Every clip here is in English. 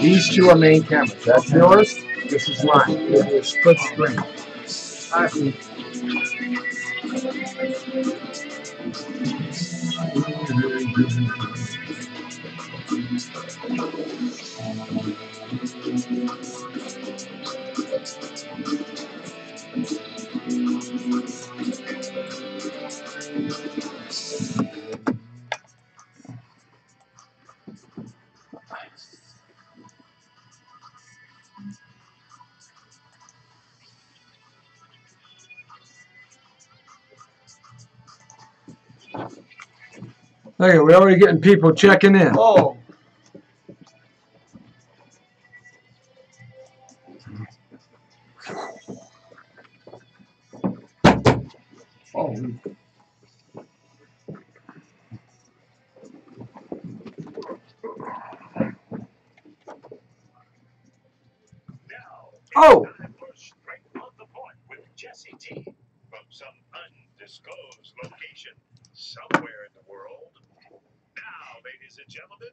These two are main cameras. That's yours. This is mine. It is split screen. Okay, we're already getting people checking in. Oh. Oh. Straight on the point with Jesse T from some undisclosed location somewhere in the world. Now, ladies and gentlemen,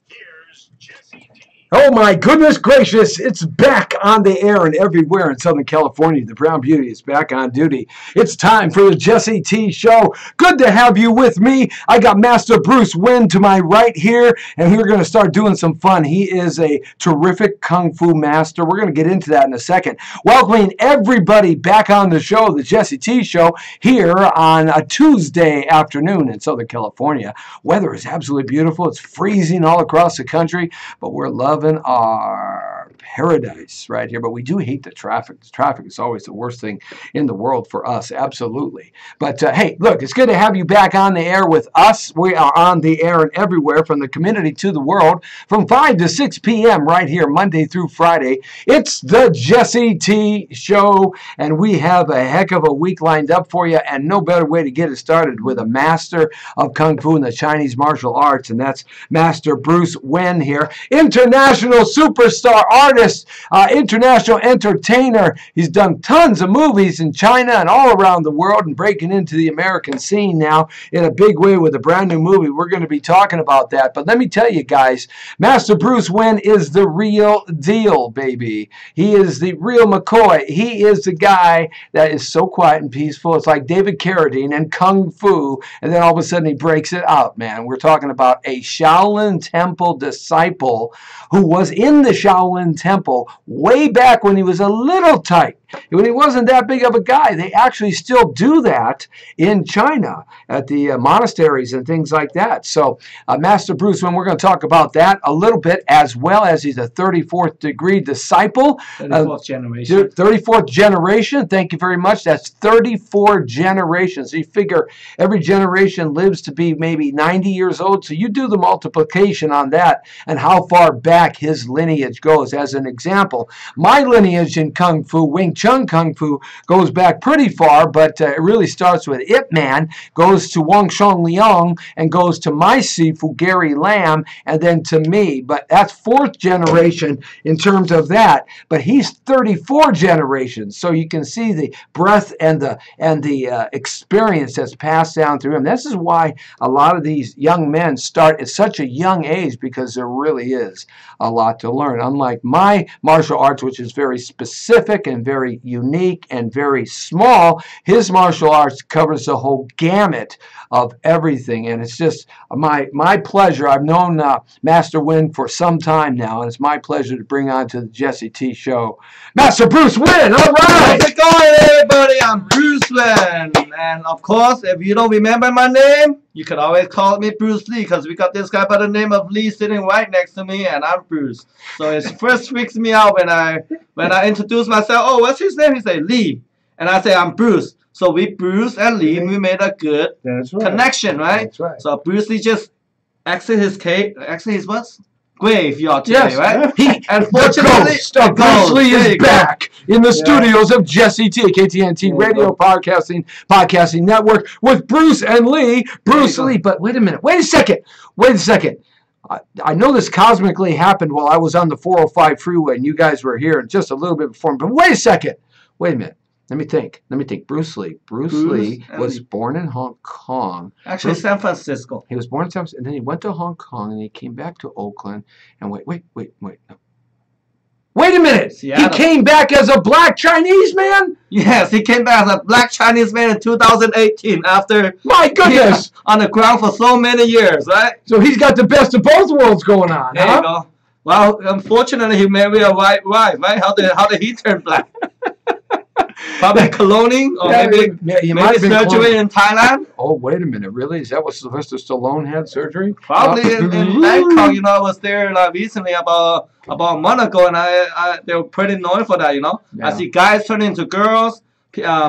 here's Jesse T. Oh my goodness gracious, it's back on the air and everywhere in Southern California. The Brown Beauty is back on duty. It's time for the Jesse T Show. Good to have you with me. I got Master Bruce Wynn to my right here, and we're going to start doing some fun. He is a terrific Kung Fu master. We're going to get into that in a second. Welcoming everybody back on the show, the Jesse T Show, here on a Tuesday afternoon in Southern California. Weather is absolutely beautiful. It's freezing all across the country, but we're loving our paradise right here. But we do hate the traffic. The traffic is always the worst thing in the world for us. Absolutely. But hey, look, it's good to have you back on the air with us. We are on the air and everywhere, from the community to the world, from 5 to 6 p.m. right here, Monday through Friday. It's the Jesse T Show, and we have a heck of a week lined up for you, and no better way to get it started with a master of Kung Fu and the Chinese martial arts, and that's Master Bruce Wynn here. International superstar artist, international entertainer. He's done tons of movies in China and all around the world, and breaking into the American scene now in a big way with a brand new movie. We're going to be talking about that. But let me tell you guys, Master Bruce Wynn is the real deal, baby. He is the real McCoy. He is the guy that is so quiet and peaceful. It's like David Carradine and Kung Fu, and then all of a sudden he breaks it out, man. We're talking about a Shaolin Temple disciple who was in the Shaolin Temple way back when he was a little tight. When he wasn't that big of a guy. They actually still do that in China at the monasteries and things like that. So Master Bruce Wynn, we're going to talk about that a little bit, as well as he's a 34th degree disciple. 34th generation. 34th generation. Thank you very much. That's 34 generations. So you figure every generation lives to be maybe 90 years old. So you do the multiplication on that and how far back his lineage goes. As an example, my lineage in Kung Fu, Wing Chun Kung Fu, goes back pretty far, but it really starts with Ip Man, goes to Wang Shong Liang, and goes to my Sifu, Gary Lam, and then to me. But that's 4th generation in terms of that. But he's 34 generations, so you can see the breadth and the experience that's passed down through him. This is why a lot of these young men start at such a young age, because there really is a lot to learn. Unlike my martial arts, which is very specific and very unique and very small, his martial arts covers the whole gamut of everything, and it's just my pleasure. I've known Master Wynn for some time now, and it's my pleasure to bring on to the Jesse T Show Master Bruce Wynn. All right, how's it going, everybody? I'm Bruce Wynn, and of course, if you don't remember my name, you can always call me Bruce Lee, because we got this guy by the name of Lee sitting right next to me, and I'm Bruce. So it first freaks me out when I introduce myself. Oh, what's his name? He say Lee, and I say I'm Bruce. So we Bruce and Lee, we made a good connection, right? That's right. So Bruce Lee just exit his what? Graveyard today, right? He, unfortunately, the ghost of Bruce Lee is back in the studios of Jesse T, KTNT Radio Podcasting Network, with Bruce and Lee. Bruce Lee, but wait a minute. Wait a second. I know this cosmically happened while I was on the 405 freeway, and you guys were here just a little bit before me. But wait a second. Wait a minute. Let me think. Bruce Lee. Bruce Lee was born in Hong Kong. Actually, San Francisco. He was born in San Francisco, and then he went to Hong Kong, and he came back to Oakland. And wait. Wait a minute. Seattle. He came back as a black Chinese man? Yes, he came back as a black Chinese man in 2018 after My goodness. on the ground for so many years, right? So he's got the best of both worlds going on, There huh? you go. Well, unfortunately, he married a white wife, right? How did he turn black? Probably cloning, or maybe surgery in Thailand. Oh, wait a minute. Really? Is that what Sylvester Stallone had surgery? Probably in Bangkok. You know, I was there like recently about a month ago, and they were pretty known for that. You know, Yeah. I see guys turning into girls,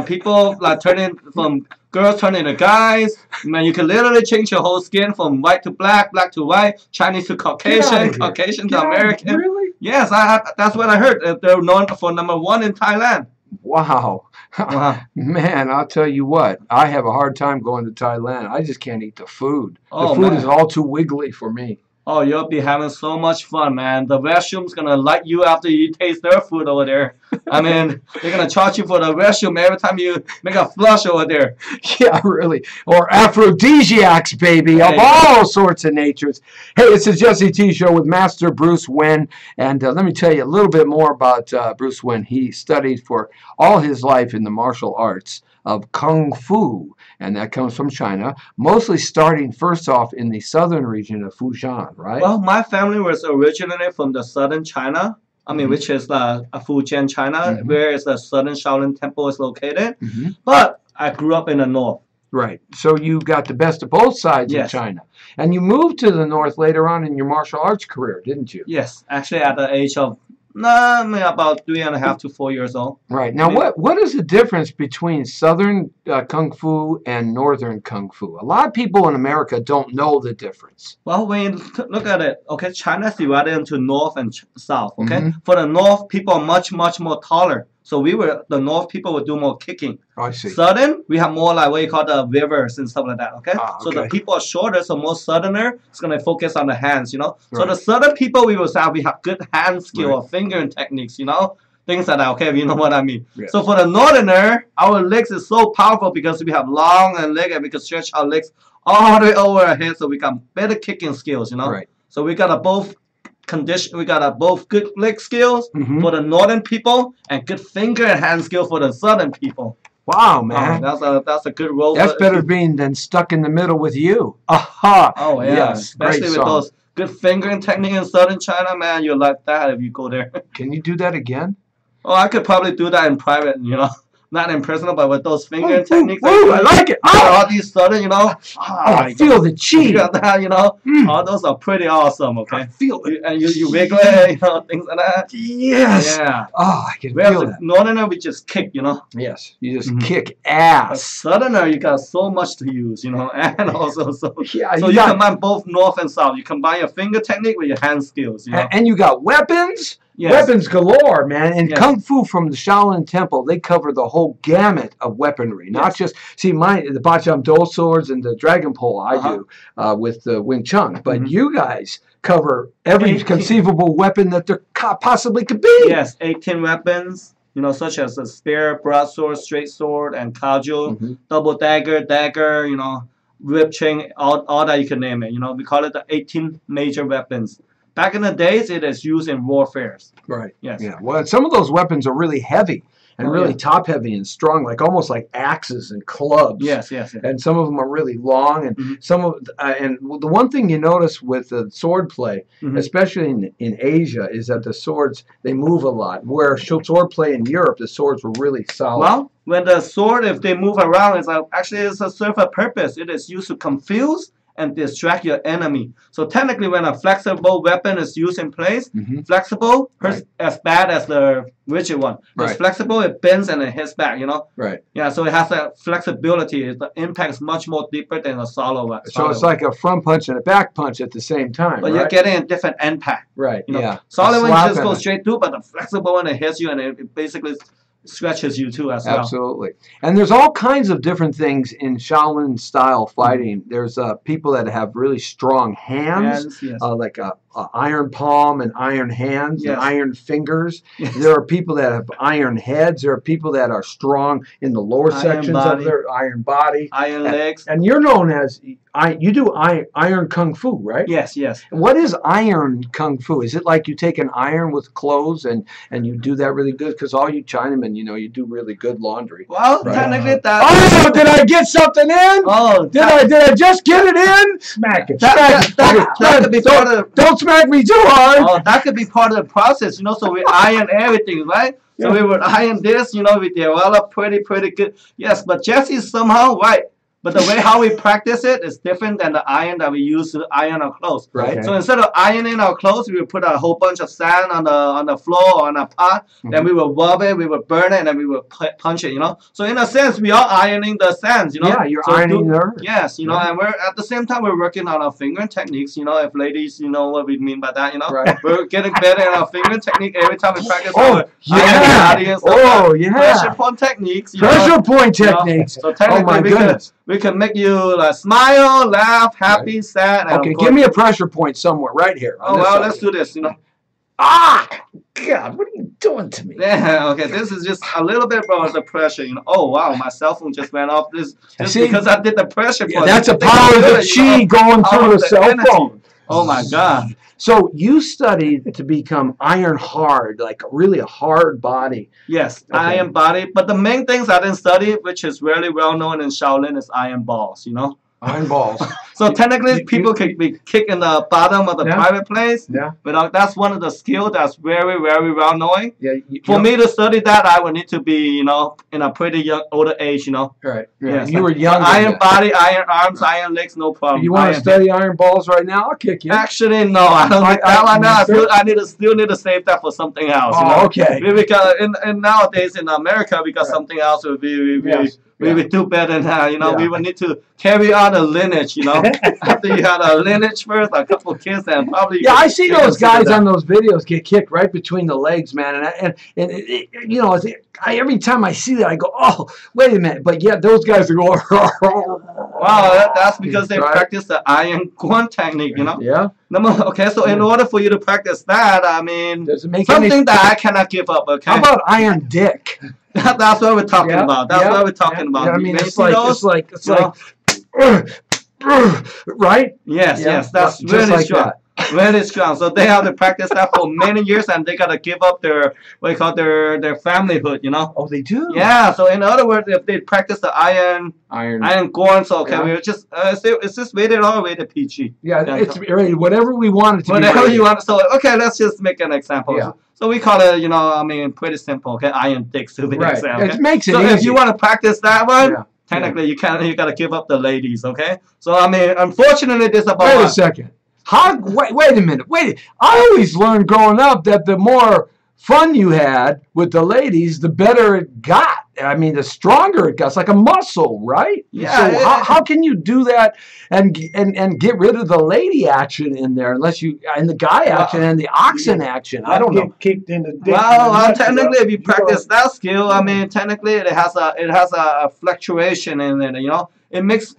people like turning from girls turning into guys. Man, you can literally change your whole skin from white to black, black to white, Chinese to Caucasian, Caucasian to American. Really? Yes, that's what I heard. They're known for #1 in Thailand. Wow. Wow. Man, I'll tell you what. I have a hard time going to Thailand. I just can't eat the food. Oh, the food man. is all too wiggly for me. Oh, you'll be having so much fun, man. The restroom's gonna like you after you taste their food over there. I mean, they're gonna charge you for the restroom every time you make a flush over there. Yeah, really. Or aphrodisiacs, baby, of Hey. all sorts of natures. Hey, it's the Jesse T Show with Master Bruce Wen. And let me tell you a little bit more about Bruce Wen. He studied for all his life in the martial arts of Kung Fu, and that comes from China, mostly starting first off in the southern region of Fujian, right? Well, my family was originally from the southern China. I mean, which is Fujian, China, where is the southern Shaolin Temple is located. But I grew up in the north. Right. So you got the best of both sides of Yes. China. And you moved to the north later on in your martial arts career, didn't you? Yes, actually at the age of about 3.5 to 4 years old. Right. Now, what is the difference between southern Kung Fu and northern Kung Fu? A lot of people in America don't know the difference. Well, when you look at it, okay, China is divided into north and south, okay? For the north, people are much, much more taller. So the north people would do more kicking. Oh, I see. Southern, we have more like what you call the rivers and stuff like that, okay? Ah, So the okay. people are shorter, so most southerner is going to focus on the hands, you know? So Right. the southern people, we will say we have good hand skill Right. or fingering techniques, you know? Things like that, okay, if you know what I mean. Yes. So for the northerner, our legs is so powerful because we have long and leg and we can stretch our legs all the way over our head so we got better kicking skills, you know? Right. So we got both good leg skills for the northern people and good finger and hand skill for the southern people. Wow, man. That's a good role. That's better than stuck in the middle with you. Aha. Oh yeah, Yes, especially great with song. those good fingering technique in southern China, man. You'll like that if you go there. Can you do that again? Oh, I could probably do that in private, you know, not in personal, but with those fingering techniques. Ooh, I like it. All these southern, you know. I feel the You chi. got that, you know. All those are pretty awesome. Okay. I feel it. And you wiggle it, you know, things like that. Yes. Yeah. Oh, I can Whereas feel the that. northerner, we just kick, you know. Yes. You just kick A ass. southerner, you got so much to use, you know, and also Yeah, so you combine both north and south. You combine your finger technique with your hand skills, you know. And you got weapons. Yes. Weapons galore, man. In Yes. Kung Fu from the Shaolin Temple, they cover the whole gamut of weaponry. Not Yes. just, see, the Bacham Do swords and the Dragon Pole I do with the Wing Chun. But you guys cover every 18. conceivable weapon that there possibly could be. Yes, 18 weapons, you know, such as a spear, broadsword, straight sword, and cudgel, double dagger, you know, rib chain, all that you can name it. You know, we call it the 18 major weapons. Back in the days, it is used in warfares. Right. Yes. Yeah. Well, some of those weapons are really heavy and really top heavy and strong, like almost like axes and clubs. Yes. And some of them are really long, and some of and the one thing you notice with the sword play, especially in Asia, is that the swords they move a lot. Where sword play in Europe, the swords were really solid. Well, when the sword, if they move around, it's a serve a purpose. It is used to confuse and distract your enemy. So technically, when a flexible weapon is used in place, flexible, as bad as the rigid one. It's flexible, it bends and it hits back, you know? Right. Yeah, so it has that flexibility. The impact is much more deeper than a solid one. So it's like a front punch and a back punch at the same time, but you're getting a different impact. Right, You know? yeah. Solid A one slap just and goes a- straight through, but the flexible one, it hits you and it basically stretches you too as well. Absolutely. And there's all kinds of different things in Shaolin style fighting. There's people that have really strong hands, Yes. like iron palm and iron hands Yes. and iron fingers. Yes. There are people that have iron heads. There are people that are strong in the lower Iron sections body. of their iron body. Iron legs. And you're known as, you do iron kung fu, right? Yes, yes. What is iron kung fu? Is it like you take an iron with clothes and you do that really good? Because all you Chinamen, you know, you do really good laundry. Well, Right. technically that. Oh, did I get something in? Oh, Did I just get it in? Smack it. that could be part of. Don't smack me too hard. Oh, that could be part of the process, you know. So we iron everything, right? So we would iron this, you know. We develop pretty good. Yes, but Jesse somehow right. But the way how we practice it is different than the iron that we use to iron our clothes. Right. So instead of ironing our clothes, we would put a whole bunch of sand on the floor or on a pot. Then we would rub it, we would burn it, and then we would punch it. You know. So in a sense, we are ironing the sands. You know. Yeah, you're so ironing the earth. Yes, you know, and we're at the same time we're working on our finger techniques. You know, if ladies, you know what we mean by that. You know, Right. we're getting better in our finger technique every time we practice. Oh, our yeah. ironing body and stuff. Oh, yeah. Pressure point techniques. You know. Pressure point You know, techniques. So Oh technically, my we goodness. can make you smile, laugh, happy, sad. And Okay, of course, give me a pressure point somewhere right here. on Oh this well, side. let's do this. You know. Ah, God, what are you doing to me? Yeah. Okay. This is just a little bit about the pressure. You know. Oh wow, my cell phone just went off. This just See? because I did the pressure Yeah, point. that's a You think power I'm of the good, you chi know? going Power through a of the cell energy. phone. Oh my God. So you studied to become iron hard, like really a hard body. Yes, Okay. iron body. But the main things I didn't study, which is really well known in Shaolin, is iron balls. You know. Iron balls. So technically, You- people can be kicking the bottom of the Yeah. private place. Yeah. But that's one of the skills that's very well known. Yeah. For me to study that, I would need to be, you know, in a pretty young, older age, you know. Right. Yeah. Yes, You were like, young. Iron body, iron arms, iron legs, no problem. You want to Iron- study iron balls right now? I'll kick you. Actually, no, I don't think that one. I still need to save that for something else. you know? Oh, okay. Because in nowadays in America, we got Right. something else. We Yes. would do better now. You know, Yeah. we would need to carry on a lineage. You know, after you had a lineage first, a couple kids, and probably. Yeah, I see you those consider guys that. on those videos get kicked right between the legs, man. And you know, every time I see that, I go, oh, wait a minute. But yeah, those guys are going. Wow, that's because they Right. practice the iron guan technique. You know. Yeah. Okay, so in order for you to practice that, I mean, Does it make something any? that I cannot give up. Okay. How about iron dick? That's what we're talking Yeah, about. That's yeah, what we're talking yeah, about. yeah, I You mean, may it's see like those? it's You know? like, right? Yes, Yeah, yes, that's just really like strong. that. Really strong. So they have to practice that for many years, and they gotta give up their what you call their familyhood. You know. Oh, they do. Yeah. So in other words, if they practice the iron guan, so okay, Yeah. we're just is this rated R or rated PG? Yeah, Yeah. it's whatever we want it to Whatever be. you want. So okay, let's just make an example. Yeah. So we call it, you know, I mean, pretty simple. Okay, iron dicks to be Right. example. Okay? It makes it So easy. if you want to practice that one, Yeah. technically you gotta give up the ladies, okay? So I mean, unfortunately, this about Wait a second. Wait a minute. Wait. I always learned growing up that the more fun you had with the ladies, the better it got. I mean, the stronger it got. It's like a muscle, right? Yeah, So yeah. how can you do that and get rid of the lady action in there unless you and the guy action and the oxen action? I don't know. Get kicked in the dick. well, technically, if you practice that skill, I mean, technically, it has a fluctuation in it. You know, it makes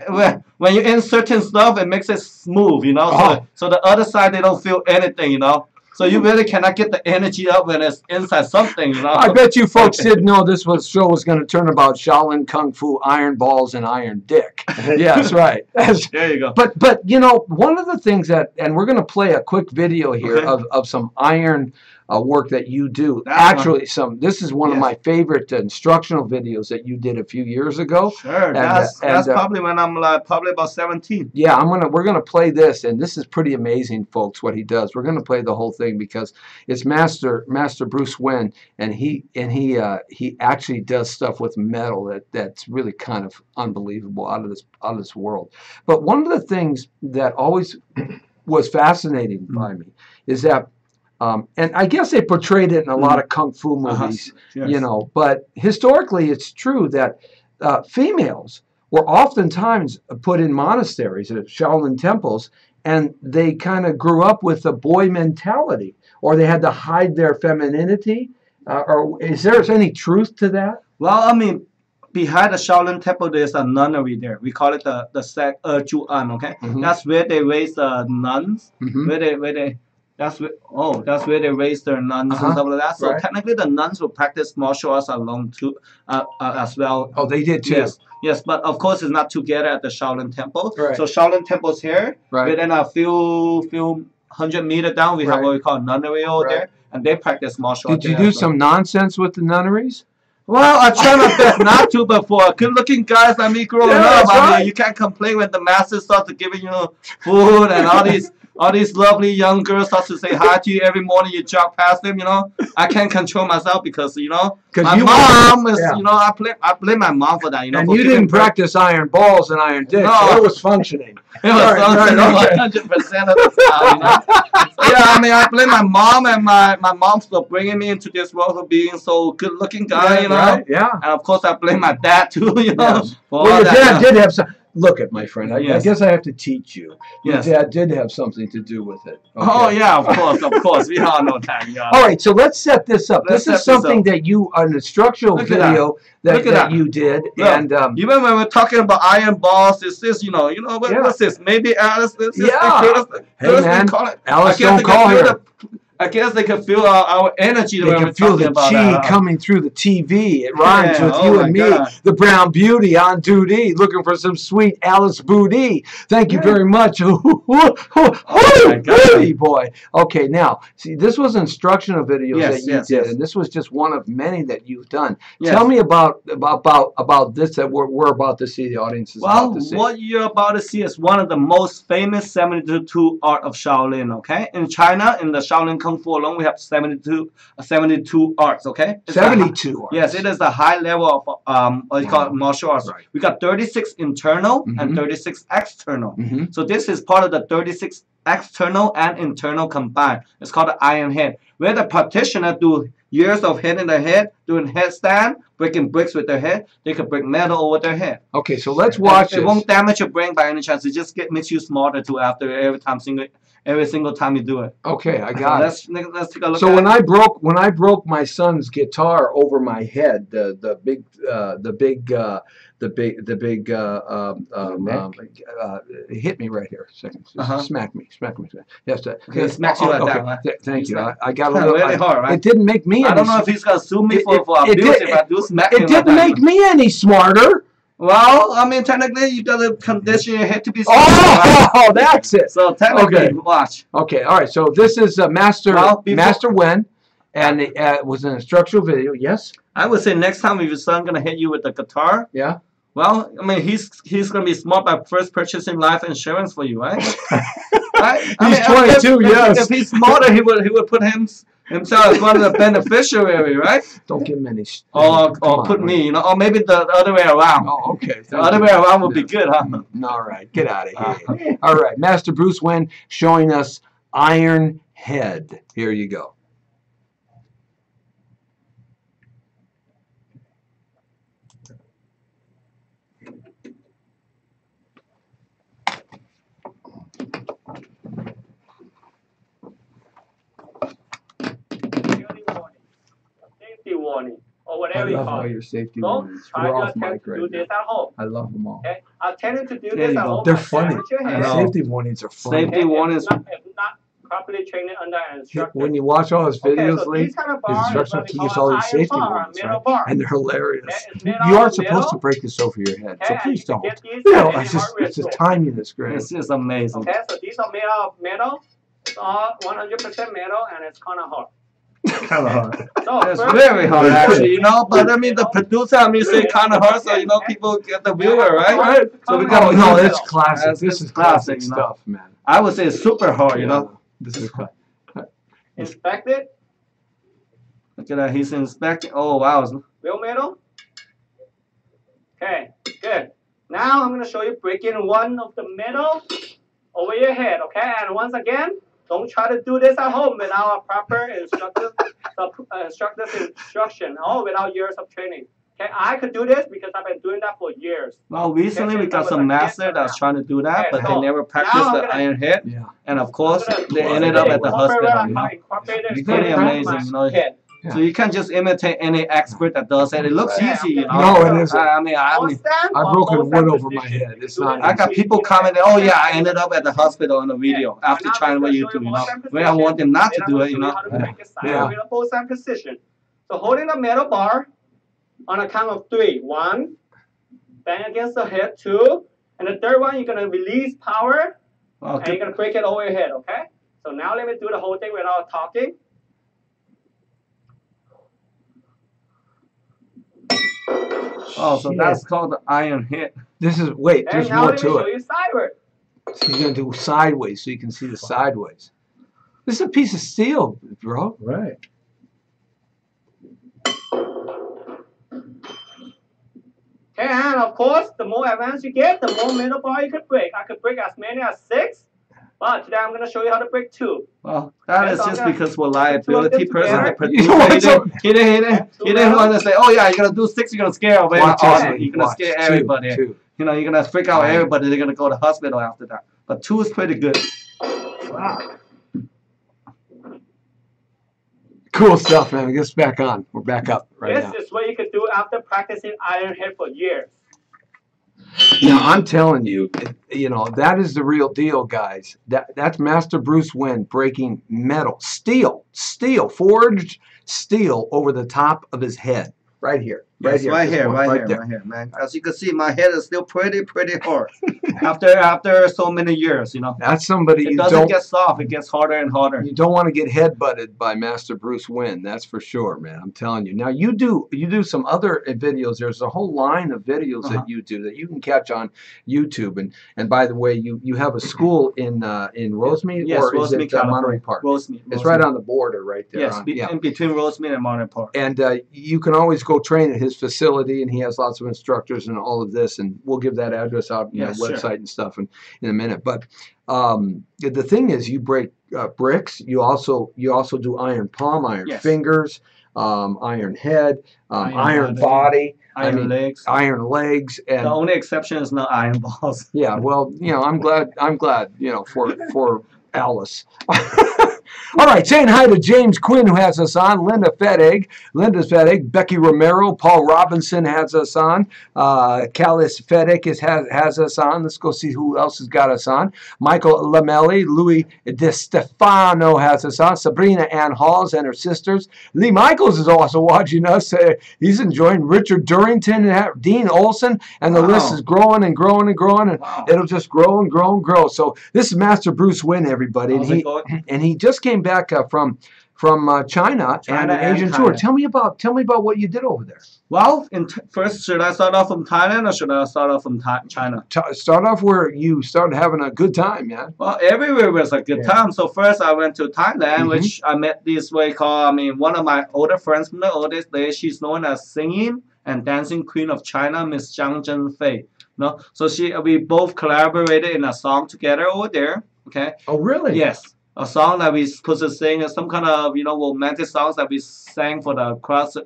when you insert certain stuff, it makes it smooth. You know, Oh. so the other side they don't feel anything. You know. So you really cannot get the energy up when it's inside something, you know. I bet you folks didn't know this show was going to turn about Shaolin Kung Fu, iron balls, and iron dick. Yes, right. There you go. But you know, one of the things that, and we're going to play a quick video here Okay. of some iron work that you do. That's Actually, this is one of Yes. my favorite instructional videos that you did a few years ago. Sure, that's probably when I'm like probably about 17. Yeah, we're gonna play this, and this is pretty amazing, folks. What he does, we're gonna play the whole thing because it's Master Bruce Wynn, and he actually does stuff with metal that's really kind of unbelievable, out of this world. But one of the things that always was fascinating by me is that, and I guess they portrayed it in a lot of kung fu movies, Yes. you know. But historically, it's true that females were oftentimes put in monasteries at Shaolin temples, and they kind of grew up with a boy mentality, or they had to hide their femininity. Or is there any truth to that? Well, I mean, behind the Shaolin temple, there's a nunnery there. We call it the sect Juan. Okay, Mhm. that's where they raise the nuns. Mhm. Where they That's where they raise their nuns and stuff like that. So technically, the nuns will practice martial arts along too, as well. Oh, they did too. Yes, but of course it's not together at the Shaolin Temple. Right. So Shaolin Temple's here. Right. Within a few 100 meters down, we have what we call nunnery over there, and they practice martial arts. Did you do some nonsense with the nunneries? Well, I try my best not to, but for good-looking guys like me growing up, I mean, you can't complain when the master starts giving you food and all these lovely young girls start to say hi to you every morning. You jog past them, you know. I can't control myself because my mom is, I blame my mom for that, you know. And you didn't practice iron balls and iron dicks. No, it was functioning. It was functioning 100% of the time, you know. So, yeah, I mean, I blame my mom and my mom for bringing me into this world of being so good-looking guy, you know. Right, yeah. And of course, I blame my dad too, you know. Yes. Well, your dad did have some. Look at my friend. I guess I have to teach you. Your dad did have something to do with it. Okay. Oh yeah, of course. We all know that. Yeah. All right, so let's set this up. This is something that you, an instructional video that you did, and even when we're talking about iron balls, is this what's this? Maybe Alice. Hey man, Alice, don't call her. I guess they can feel our energy. They can feel the chi coming through the TV. It rhymes with you and me, the brown beauty on duty, looking for some sweet Alice booty. Thank you very much. Booty boy. Okay, now, see, this was instructional videos that you did, and this was just one of many that you've done. Tell me about this that we're about to see, the audience is about to see. Well, what you're about to see is one of the most famous 72 art of Shaolin, okay? In China, in the Shaolin Kung Fu alone, we have 72 arts, okay? 72 arts. Yes, it is the high level of what you call martial arts. Right. We got 36 internal and 36 external. So this is part of the 36 external and internal combined. It's called the Iron Head, where the practitioner do years of hitting their head, doing headstand, breaking bricks with their head. They could break metal over their head. Okay, so let's watch this. It won't damage your brain by any chance. It just makes you smarter too after every single time you do it. Okay, I got it. Let's take a look. So when I broke my son's guitar over my head, the big hit me right here. Smack me. Yes, okay, smacks you like that. Thank you. I got a little really hard, right? It didn't make me. I don't know if he's gonna sue me for abuse if I do smack him. It didn't make me any smarter. Well, I mean, technically, you gotta condition your head to be smart. Oh, that's it. So technically, watch. Okay, all right. So this is Master Wen, and it was an instructional video. Yes. I would say next time if your son gonna hit you with the guitar. Yeah. Well, I mean, he's gonna be smart by first purchasing life insurance for you, right? Right? He's 22. Yes. If he's smarter, he would put himself as one of the beneficiary, right? Don't give him any. Or put me, or maybe the other way around. Oh, okay. The other way around would be good, huh? All right, get out of here. All right, Master Bruce Wen showing us Iron Head. Here you go. Warning or whatever you call it. I love all your safety warnings. We're off mic right now. Do this at home. I love them all. Okay? I'll tell you to do this at home. They're funny. Safety warnings are funny. Safety warnings. If not properly trained under an instructor. When you watch all his videos, Lee, his instructional teaches all these safety warnings, right? And they're hilarious. You aren't supposed to break this over your head, so please don't. It's just timing that's great. It's just amazing. Okay, so these are made out of metal. It's all 100% metal, and it's kind of hard. Kind of hard. It's very hard, actually, you know. But I mean, the producer, say kind of hard, so people get the viewer, right? So we got. No, it's classic. This is classic stuff, man. I would say it's super hard, you know. This is classic. Inspect it. Look at that. He's inspecting. Oh wow. Real metal. Okay, good. Now I'm gonna show you breaking one of the metal over your head. Okay, and once again. Don't try to do this at home without a proper instructor's instruction or without years of training. Okay, I could do this because I've been doing that for years. Well, recently we got some master that's trying to do that, but they never practiced the Iron Head. Yeah. And of course, they ended up at the hospital. You know? It's pretty amazing, you know. Yeah. So you can't just imitate any expert that does it. It looks easy, you know. No, it isn't. I mean, I've broken wood over my head. It's not. I got people commenting, oh yeah, I ended up at the hospital on the video after trying what you do, you know. When I want them not to do it, you know. Yeah. Both side position. So holding the metal bar on a count of 3. 1, bang against the head. 2, and the third one you're gonna release power, and you're gonna break it over your head. Okay. So now let me do the whole thing without talking. Oh, so that's called the iron hit. This is there's more to it. You sideward. So you're gonna do sideways so you can see the sideways. This is a piece of steel, bro. Right. Okay, and of course, the more advanced you get, the more metal bar you could break. I could break as many as 6, but today I'm gonna show you how to break 2. Well, that is just because we're liability person. The producer, he didn't want to say, oh yeah, you're gonna do 6, you're gonna scare away. You're gonna scare everybody. 2. You know, you're gonna freak out everybody. They're gonna go to the hospital after that. But 2 is pretty good. Wow. Cool stuff, man. Get us back on. We're back up right now. This is what you could do after practicing iron head for years. Now, I'm telling you, you know, that is the real deal, guys. That's Master Bruce Wynn breaking metal, steel, forged steel over the top of his head. Right here. Right here, man. As you can see, my head is still pretty hard. after so many years, you know. That's somebody it doesn't get soft, it gets harder and harder. You don't want to get head-butted by Master Bruce Wynn, that's for sure, man. I'm telling you. Now you do some other videos. There's a whole line of videos that you do that you can catch on YouTube. And by the way, you have a school in Rosemead, or is it Monterey Park? Rosemead. It's right on the border right there. Yes, in between Rosemead and Monterey Park. And you can always go train at his facility, and he has lots of instructors and all of this, and we'll give that address out, website and stuff in a minute. But the thing is, you break bricks. You also do iron palm, iron fingers, iron head, iron body, iron legs, and the only exception is not iron balls. Yeah, well, you know, I'm glad, you know, for Alice. All right, saying hi to James Quinn, who has us on, Linda's Fettig, Becky Romero, Paul Robinson has us on, Callis Fettig has us on. Let's go see who else has got us on. Michael Lamelli, Louis De Stefano has us on, Sabrina Ann Halls and her sisters. Lee Michaels is also watching us. He's enjoying Richard Durrington, and Dean Olson, and the list is growing and growing and growing, and it'll just grow and grow and grow. So this is Master Bruce Wynn, everybody, and he just came back from China and an Asian tour. Tell me about what you did over there. Well, first, should I start off from Thailand or should I start off from China? Start off where you started having a good time, man. Well, everywhere was a good time. So first I went to Thailand, which I met this way called, one of my older friends from the oldest days. She's known as singing and dancing queen of China, Miss Zhang Zhenfei. No, so we both collaborated in a song together over there. Okay. Oh, really? Yes. A song that we supposed to sing, some kind of romantic songs that we sang for the cross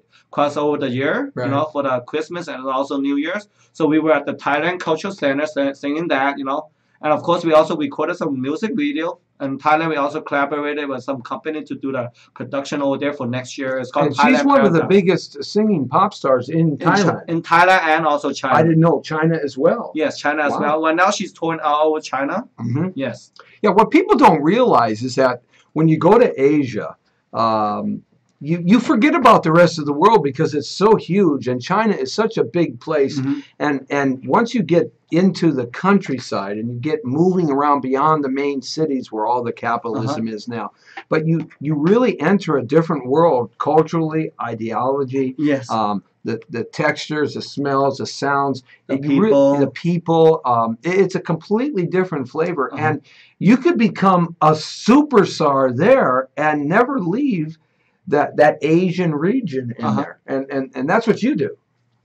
over the year, for the Christmas and also New Year's. So we were at the Thailand Cultural Center singing that, and of course we also recorded some music video. In Thailand, we also collaborated with some company to do the production over there for next year. It's called Thailand. She's one of the biggest singing pop stars in Thailand. In Thailand and also China. I didn't know China as well. Yes, China as well. Well, now she's touring all over China. Yes. Yeah, what people don't realize is that when you go to Asia, you forget about the rest of the world because it's so huge, and China is such a big place. And once you get into the countryside and you get moving around beyond the main cities where all the capitalism is now, but you really enter a different world culturally, ideology. Yes. The textures, the smells, the sounds, the people. It's a completely different flavor, and you could become a superstar there and never leave that Asian region in there, and that's what you do.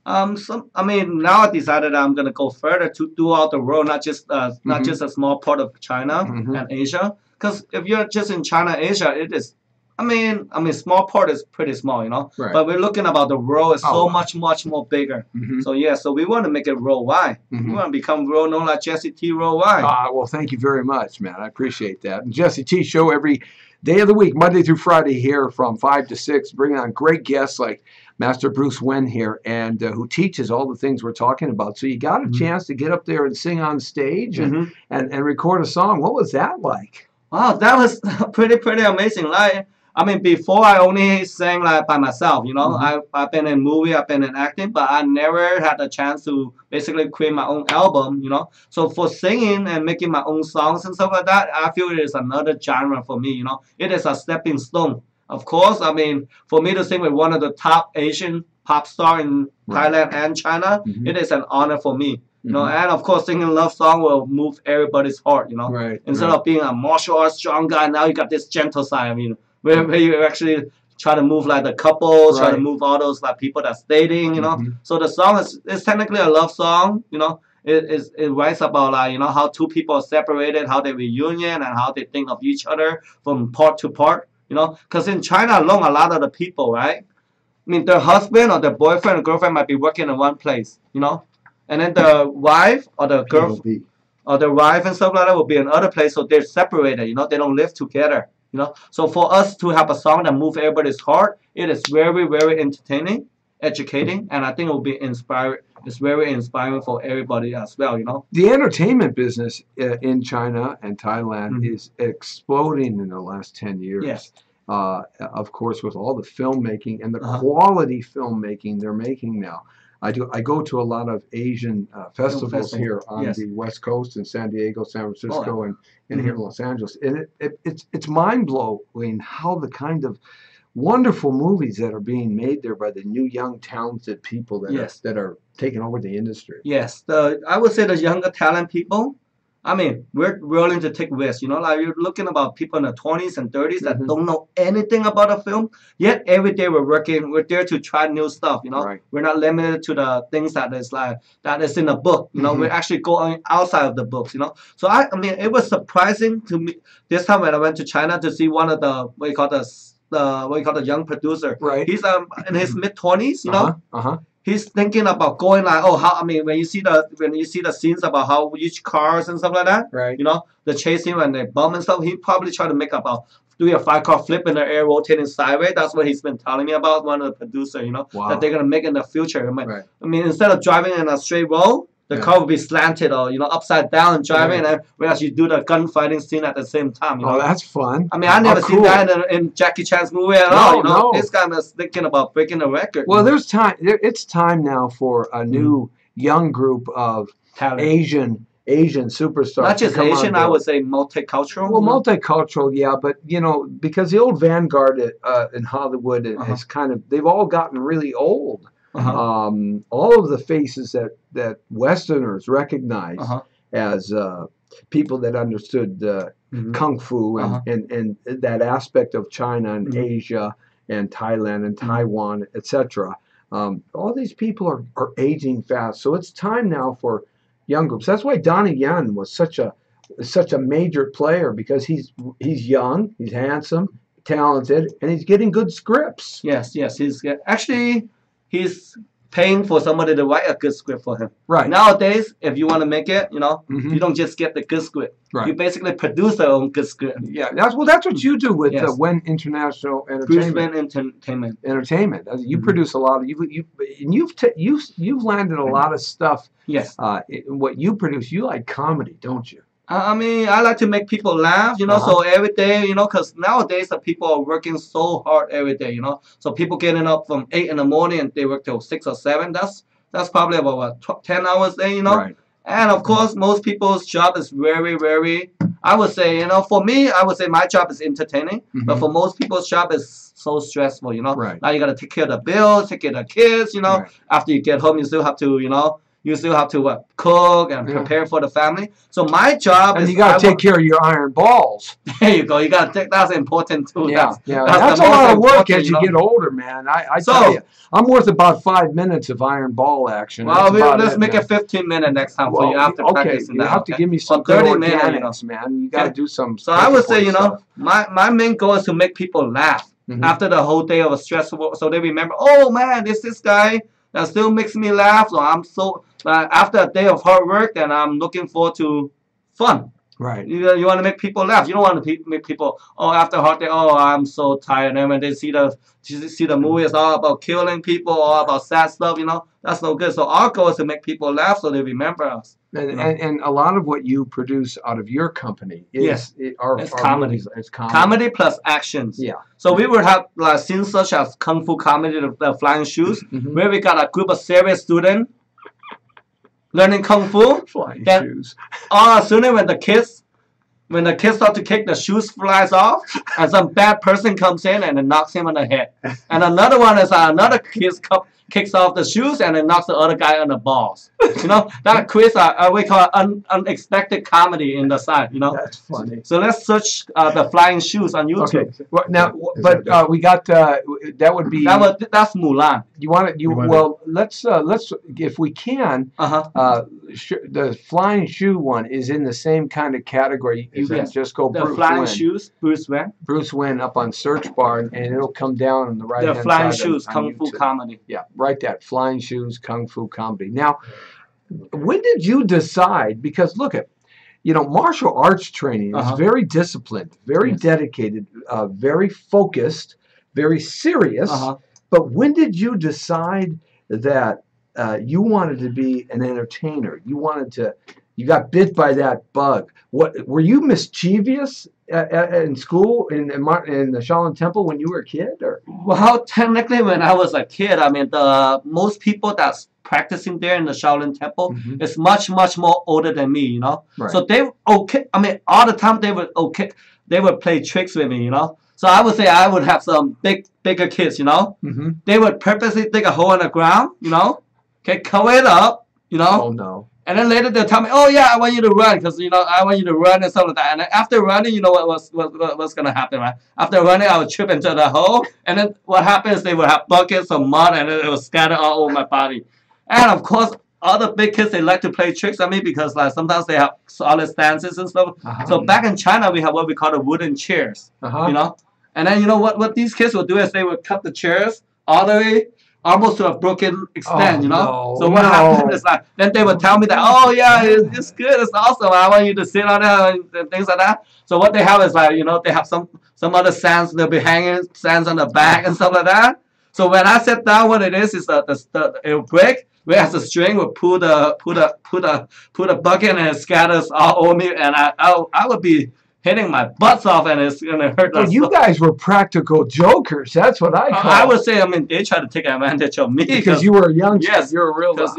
Now I decided I'm gonna go further to throughout the world, not just a small part of China and Asia. Because if you're just in China, Asia, it is I mean, small part is pretty small, you know. Right. But we're looking about the world is Oh, so wow. much more bigger. Mhm. So yeah, so we want to make it worldwide. Mhm. We want to become world known like Jesse T worldwide. Well, thank you very much, man. I appreciate that. And Jesse T Show every day of the week, Monday through Friday here from 5 to 6, bringing on great guests like Master Bruce Wen here, and who teaches all the things we're talking about. So you got a chance to get up there and sing on stage and record a song. What was that like? Wow, that was pretty amazing. Like, I mean, before I only sang like by myself, you know. I've been in movie, I've been in acting, but I never had the chance to basically create my own album, you know. So for singing and making my own songs and stuff like that, I feel it is another genre for me, you know. It is a stepping stone. Of course, I mean, for me to sing with one of the top Asian pop star in Thailand and China, it is an honor for me. You know, and of course, singing love song will move everybody's heart, you know. Right. Instead of being a martial arts strong guy, now you got this gentle side. I mean, where you actually try to move like the couples, try to move all those like people that's dating, you know. So the song is technically a love song, you know. It writes about like, you know, how two people are separated, how they reunion, and how they think of each other from part to part, you know. Because in China alone, a lot of the people, right? I mean, their husband or their boyfriend or girlfriend might be working in one place, you know. And then the wife or the girlfriend or the wife and stuff like that will be in another place, so they're separated, you know, they don't live together, you know. So for us to have a song that moves everybody's heart, it is very entertaining, educating, and I think it will be inspiring. It's very inspiring for everybody as well, you know. The entertainment business in China and Thailand is exploding in the last 10 years. Yes. Of course, with all the filmmaking and the quality filmmaking they're making now. I go to a lot of Asian festivals here on the West Coast in San Diego, San Francisco, and here in Los Angeles. And it's mind-blowing how the kind of wonderful movies that are being made there by the new, young, talented people that are taking over the industry. Yes, I would say the younger talent people, I mean, we're willing to take risks, you know, like you're looking about people in the 20s and 30s that don't know anything about a film, yet every day we're there to try new stuff, you know. We're not limited to the things that is in a book, you know. We're actually going outside of the books, you know. So I mean, it was surprising to me this time when I went to China to see one of the, the young producer. He's in his mid-20s, you know. He's thinking about going like, when you see the scenes about how each cars and stuff like that, you know, the chasing when they bomb and stuff, he probably try to make about 3 or 5 car flip in the air rotating sideways. That's what he's been telling me about, one of the producer, you know, that they're gonna make in the future. I mean, instead of driving in a straight road, the car will be slanted or, you know, upside down and driving, and whereas you do the gunfighting scene at the same time. You know? Oh, that's fun. I mean, I never seen that in Jackie Chan's movie at all. You know, this guy was thinking about breaking the record. Well, there's time. It's time now for a new young group of Asian superstars. Not just Asian, I would say multicultural. Well, multicultural, yeah, but you know, because the old vanguard in Hollywood is they've all gotten really old. All of the faces that Westerners recognize as people that understood kung fu and that aspect of China and Asia and Thailand and Taiwan, etc. All these people are aging fast, so it's time now for young groups. That's why Donnie Yen was such a major player, because he's young, he's handsome, talented, and he's getting good scripts. Yes, he's paying for somebody to write a good script for him. Nowadays, if you want to make it, you know, you don't just get the good script. You basically produce your own good script. Yeah, that's what you do with Wen International Entertainment. Entertainment. You produce a lot of you've landed a lot of stuff. Yes. What you produce, you like comedy, don't you? I mean, I like to make people laugh, you know, so every day, you know, because nowadays the people are working so hard every day, you know. So people getting up from 8 in the morning and they work till 6 or 7. That's probably about 10 hours a day, you know. And of course, most people's job is very, I would say, you know, for me, I would say my job is entertaining. But for most people's job is so stressful, you know. Now you got to take care of the bills, take care of the kids, you know. After you get home, you still have to, you know, You still have to what, cook and prepare for the family. So my job and is you got to take care of your iron balls. There you go. You got to take. That's important too. Yeah, that's a lot of work as you get older, man. I tell you, I'm worth about 5 minutes of iron ball action. Well, let's make it 15 minutes next time for you after practicing. You have to give me some 30 good minutes, organics, man. You got to do some. So I would say, my main goal is to make people laugh after the whole day of a stressful. So they remember, oh man, this guy that still makes me laugh. So I'm so after a day of hard work, then I'm looking forward to fun. Right. You want to make people laugh. You don't want to make people, oh, after a hard day, oh, I'm so tired. And when they see the movie, it's all about killing people, all about sad stuff, that's no good. So our goal is to make people laugh so they remember us. And a lot of what you produce out of your company is comedy. Movies. It's comedy. Comedy plus actions. Yeah. So we would have scenes such as Kung Fu Comedy, the Flying Shoes, where we got a group of serious students learning Kung Fu. Flying shoes. As soon as when the kids start to kick, the shoes flies off, and some bad person comes in and then knocks him on the head. And another one is another kid kicks off the shoes and then knocks the other guy on the balls. That quiz we call unexpected comedy in the side. That's funny. So let's search the Flying Shoes on YouTube. Okay. Well, now, but we got that would be that's Mulan. You want it? Well, let's if we can. The Flying Shoe one is in the same kind of category. You can just go the Bruce Flying Wayne. Shoes, Bruce Wayne. Bruce Wayne up on search bar, and it'll come down on the right hand side. The Flying Shoes, Kung Fu Comedy. Yeah, write that. Flying Shoes, Kung Fu Comedy. Now, when did you decide? Because look at, martial arts training is very disciplined, very dedicated, very focused, very serious. But when did you decide that you wanted to be an entertainer? You got bit by that bug. What were you mischievous in school in the Shaolin Temple when you were a kid? Or? Well, technically, when I was a kid, I mean, most people that's practicing there in the Shaolin Temple is much more older than me. Right. So they all the time they would play tricks with me. So I would say I would have some bigger kids. They would purposely dig a hole in the ground. Cover it up. Oh no. And then later they'll tell me, oh yeah, I want you to run because I want you to run and stuff like that. And then after running, you know what's gonna happen, right? After running, I would trip into the hole, and then what happens? They would have buckets of mud, and then it would scatter all over my body. And of course, all the big kids, they like to play tricks on me because sometimes they have solid stances and stuff. So back in China, we have what we call the wooden chairs. And then what these kids would do is they would cut the chairs all the way almost to a broken extent, No, so what happened is then they would tell me that, oh yeah, it's good, it's awesome, I want you to sit on it and things like that. So what they have is they have some other sands, they'll be hanging sands on the back and stuff like that. So when I sit down, what it is it will break, whereas the string will pull the bucket and it scatters all over me, and I would be hitting my butts off, and it's gonna hurt. Well, you guys were practical jokers. That's what I call. I would say. I mean, they try to take advantage of me because you were a young. Yes, you're a real. Because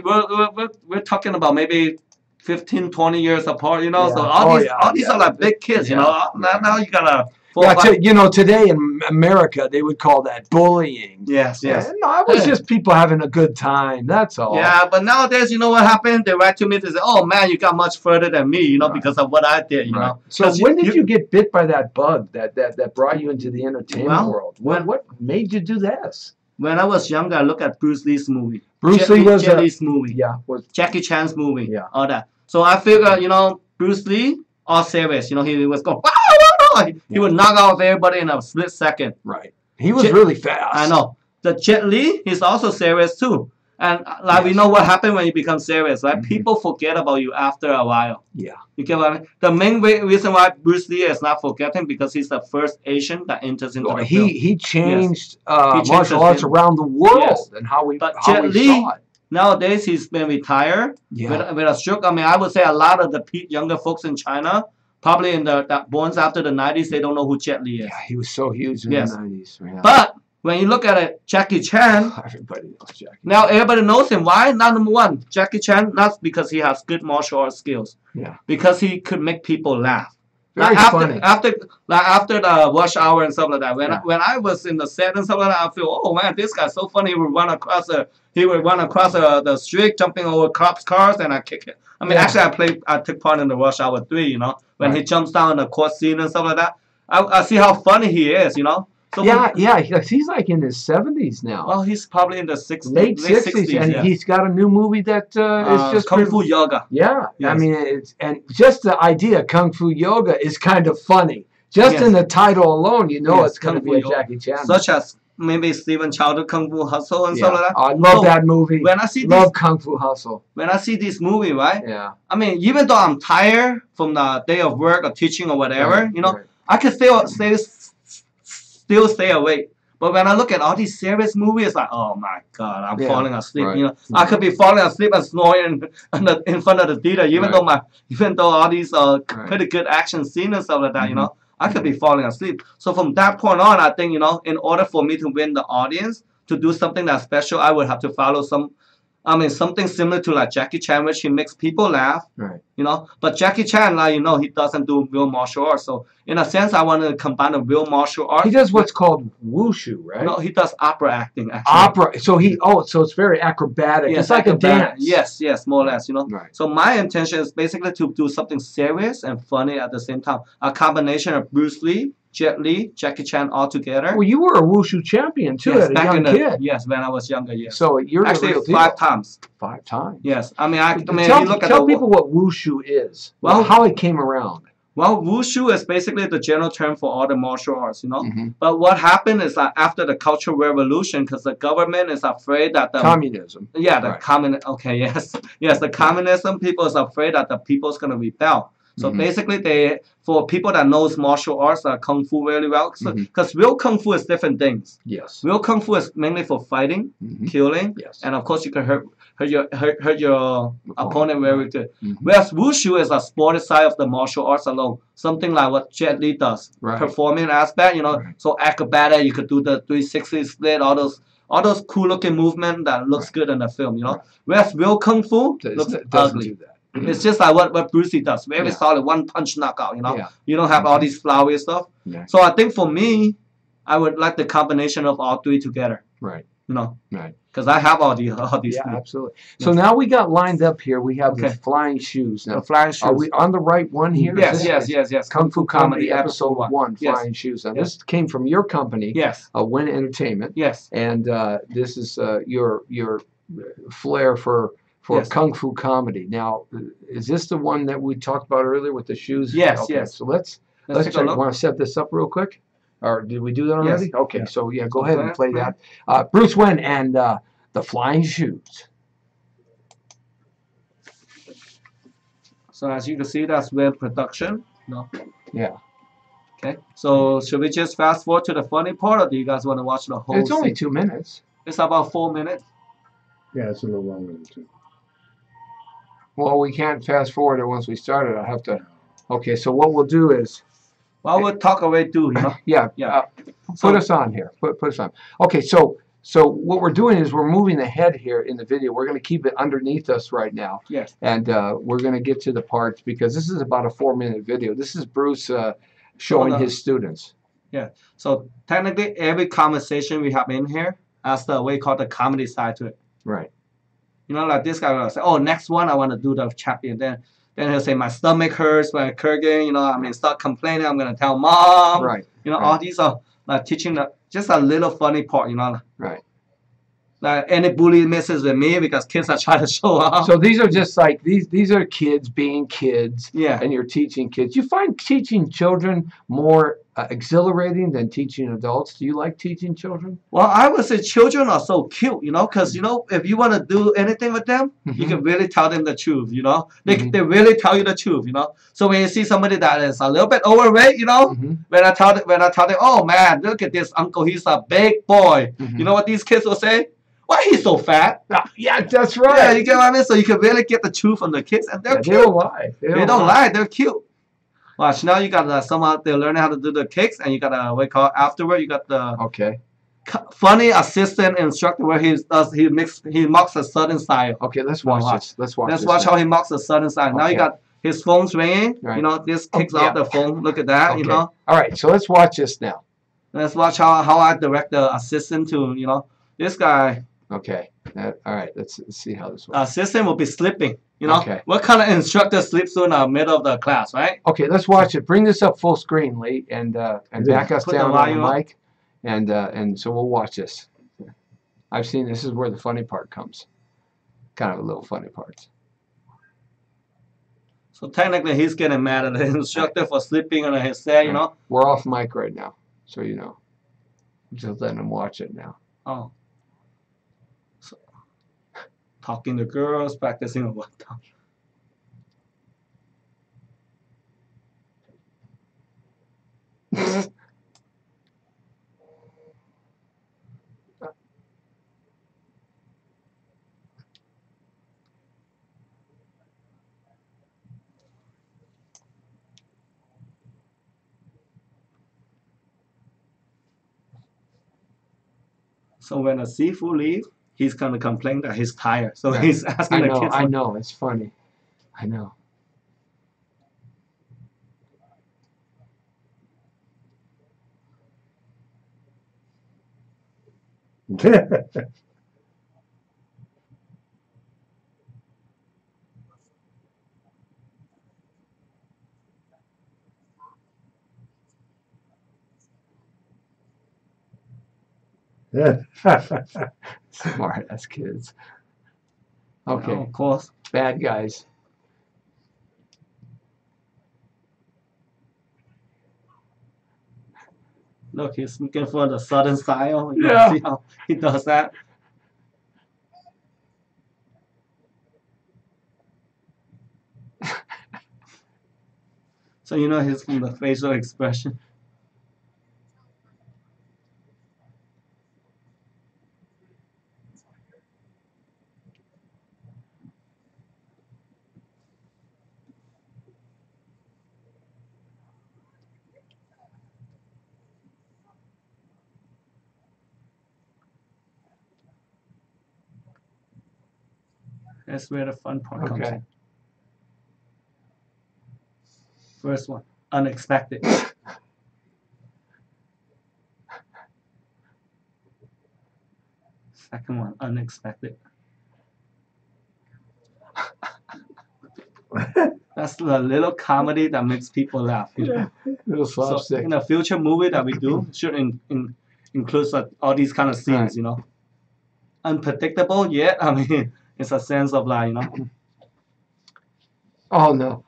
we're talking about maybe 15, 20 years apart. So all these are like big kids. Now you gotta. Today in America, they would call that bullying. Yes. No, it was just people having a good time. That's all. Yeah, but nowadays, you know what happened? They write to me. They say, "Oh man, you got much further than me, because of what I did." So when did you get bit by that bug that brought you into the entertainment world? What made you do this? When I was younger, I looked at Bruce Lee's movie. Bruce Lee was Jet Li's movie. Yeah, Jackie Chan's movie. Yeah, all that. So I figured, Bruce Lee, all serious. He was going. He would knock out everybody in a split second. Right. He was really fast. I know. The Jet Li, he's also serious too. And we know what happened when you become serious, right? People forget about you after a while. Yeah. You get what I mean? The main reason why Bruce Lee is not forgetting because he's the first Asian that enters into the film. He changed martial arts around the world and how we saw it. Nowadays, he's been retired with a stroke. I mean, I would say a lot of the younger folks in China, probably that born after the 90s, they don't know who Jet Li is. Yeah, he was so huge in the 90s. Yeah. But when you look at it, Jackie Chan, everybody knows Jackie. Now everybody knows him. Why? Number one, Jackie Chan, not because he has good martial arts skills. Yeah. Because he could make people laugh. Very funny. After the rush hour and stuff like that. When I was in the set and stuff like that, I feel, oh man, this guy's so funny. He would run across the street, jumping over cops' cars, and I kick it. I mean, actually, I took part in the Rush Hour 3. You know, when he jumps down in the court scene and stuff like that. I see how funny he is. You know. So he's like in his 70s now. Well, he's probably in the late 60s, and he's got a new movie that is just Kung Fu Yoga. Yeah, yes. I mean, just the idea of Kung Fu Yoga is kind of funny. Just in the title alone, you know it's going to be a Jackie Chan. Such as maybe Steven Chowder Kung Fu Hustle and stuff like that. I love that movie. When I see Kung Fu Hustle. When I see this movie, right? Yeah. I mean, even though I'm tired from the day of work or teaching or whatever, you know, I can still stay awake. But when I look at all these serious movies, like, oh my God, I'm falling asleep. You know, I could be falling asleep and snoring in front of the theater, even though all these pretty good action scenes and stuff like that. You know, I could be falling asleep. So from that point on, I think, you know, in order for me to win the audience, to do something that's special, I would have to follow something similar to like Jackie Chan, which he makes people laugh. Right. You know, but Jackie Chan, like, you know, he doesn't do real martial arts. So in a sense, I want to combine the real martial arts. He does what's called wushu, right? No, he does opera acting. Actually. Opera. So so it's very acrobatic. Yes, it's like a dance. Yes, more or less. You know. Right. So my intention is basically to do something serious and funny at the same time. A combination of Bruce Lee, Jet Li, Jackie Chan all together. Well, you were a wushu champion too, as a young kid. Yes, when I was younger. Yes. So you're actually the real 5 times. 5 times. Yes, I mean, tell people what wushu is. Well, how it came around. Well, wushu is basically the general term for all the martial arts, you know. But what happened is that after the Cultural Revolution, because the government is afraid that the communism. Yeah, the Okay, yes, the communism. People is afraid that the people's gonna rebel. So basically, for people that knows martial arts, kung fu really well, because real kung fu is different things. Yes. Real kung fu is mainly for fighting, killing, and of course you can hurt your opponent very good. Whereas wushu is a sporty side of the martial arts alone, something like what Jet Li does, performing aspect. You know, so acrobatic, you could do the 360 split, all those cool looking movement that looks good in the film. You know, whereas real kung fu looks ugly. It's just like what Bruce Lee does. Very solid, one punch knockout, you know. You don't have all these flowery stuff. So I think for me, I would like the combination of all 3 together. Right. You know. Right. Because I have all these. Yeah, absolutely. So now we got lined up here. We have the flying shoes. Now, the flying shoes. Are we on the right one here? Yes. Kung Fu Comedy Episode 1, Flying Shoes. Now this came from your company. Yes. Win Entertainment. Yes. And this is your flair for Kung Fu comedy. Now, is this the one that we talked about earlier with the shoes? Yes, yes. So let's check. Want to set this up real quick? Or did we do that already? Yes. Okay, so yeah, go ahead and play that. Bruce Wynn and the Flying Shoes. So as you can see, that's Wynn production. No. Yeah. Okay. So should we just fast forward to the funny part, or do you guys want to watch the whole? It's only 2 minutes. It's about 4 minutes. Yeah, it's a little longer than 2. Well, we can't fast forward it once we start it. I have to. Okay, so what we'll do is. Well, we'll talk away too. You know? Yeah. Put us on here. Put us on. Okay, so what we're doing is we're moving the head here in the video. We're going to keep it underneath us right now. Yes. And we're going to get to the parts because this is about a 4-minute video. This is Bruce showing his students. Yeah. So technically, every conversation we have in here has the way called the comedy side to it. Right. You know, like this guy will say, "Oh, next one I want to do the champion." Then he'll say, "My stomach hurts when I'm cooking." You know, I mean, start complaining. I'm gonna tell mom. Right. You know, all these are like teaching just a little funny part. You know. Right. Like any bully messes with me because kids are trying to show off. So these are just like these are kids being kids. Yeah. And you're teaching kids. You find teaching children more exhilarating than teaching adults? Do you like teaching children? Well, I would say children are so cute, you know, because, you know, if you want to do anything with them, you can really tell them the truth, you know. They really tell you the truth, you know. So when you see somebody that is a little bit overweight, you know, when I tell them, oh, man, look at this uncle, he's a big boy. You know what these kids will say? Why he's so fat? Yeah, that's right. Yeah, you get what I mean? So you can really get the truth from the kids, and they're cute. They don't lie. They don't lie. They're cute. Watch, now you got some out there learning how to do the kicks, and you got what we call afterward. You got the funny assistant instructor where he mocks a sudden style. Okay, let's watch this. Let's watch how he mocks a sudden style. Now you got his phone's ringing. Right. You know, this kicks yeah. off the phone. Look at that. Okay. You know. All right, so let's watch this now. Let's watch how I direct the assistant to, you know, this guy. Okay. All right, let's see how this works. Assistant will be sleeping. You know, Okay. what kind of instructor sleeps in the middle of the class, right? Okay, let's watch it. Bring this up full screen, Lee, and back us Put the down on the volume up. mic, and so we'll watch this. I've seen this is where the funny part comes. Kind of a little funny part. So technically, he's getting mad at the instructor for sleeping on his set, you know. We're off mic right now, so you know. Just letting him watch it now. Oh. So, talking to girls, practicing what? So when a seafood leaves, he's gonna complain that he's tired. So Right. he's asking the kids. I know, it's funny. I know. Smart ass kids. Okay, Oh, of course. bad guys. Look, he's looking for the southern style. You Yeah. see how he does that? So you know his from the facial expression. That's where the fun part comes Okay. in. First one, unexpected. Second one, unexpected. That's the little comedy that makes people laugh. You know? Little So slapstick. in a future movie that we do, should include all these kind of scenes. Right. You know, unpredictable yet. I mean, it's a sense of like, you know. Oh no.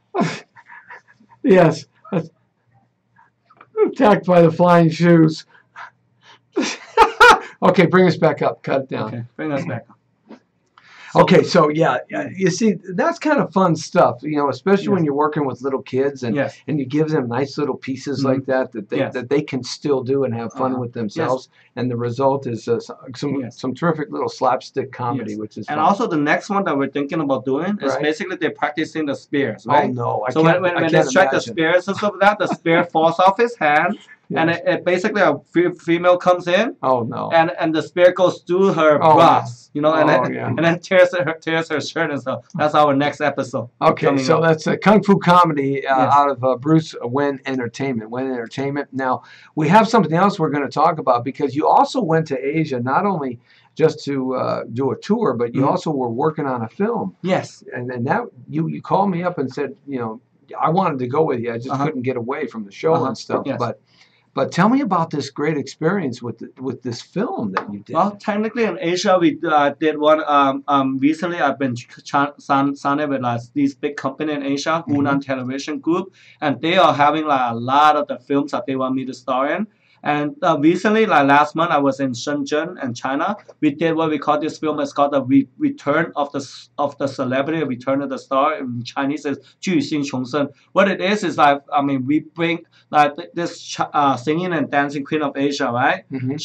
Yes. Attacked by the flying shoes. Okay, bring us back up. Cut it down. Okay, bring us back. Okay, so yeah, you see, that's kind of fun stuff, you know, especially when Yes. you're working with little kids and Yes. and you give them nice little pieces like that Yes. that they can still do and have fun with themselves, and the result is Yes. some terrific little slapstick comedy, Yes. which is And fun. also the next one that we're thinking about doing is Right. basically they're practicing the spears, Oh right? no, I So can't. when I they can't strike the imagine. spears and stuff like that, the spear falls off his hand, and Yes. it basically a female comes in, Oh no. and the spear goes through her Oh, bras, you know, and Oh, then, yeah. and then tears her shirt and stuff. That's our next episode. Okay, coming so up. that's a kung fu comedy Yes. out of Bruce Wen Entertainment. Wen Entertainment. Now we have something else we're going to talk about because you also went to Asia not only just to do a tour, but you Mhm. also were working on a film. Yes. And then that you called me up and said, you know, I wanted to go with you. I just couldn't get away from the show and stuff. Yes. But tell me about this great experience with this film that you did. Well, technically in Asia, we did one. Recently, I've been signed with these big company in Asia, Hunan Television Group, and they are having like a lot of the films that they want me to star in. And recently, like last month, I was in Shenzhen and China. We did what we call this film. It's called the Return of the Celebrity, Return of the Star. In Chinese, is 巨星重生. What it is like, I mean, we bring like this singing and dancing queen of Asia, right? Mhm.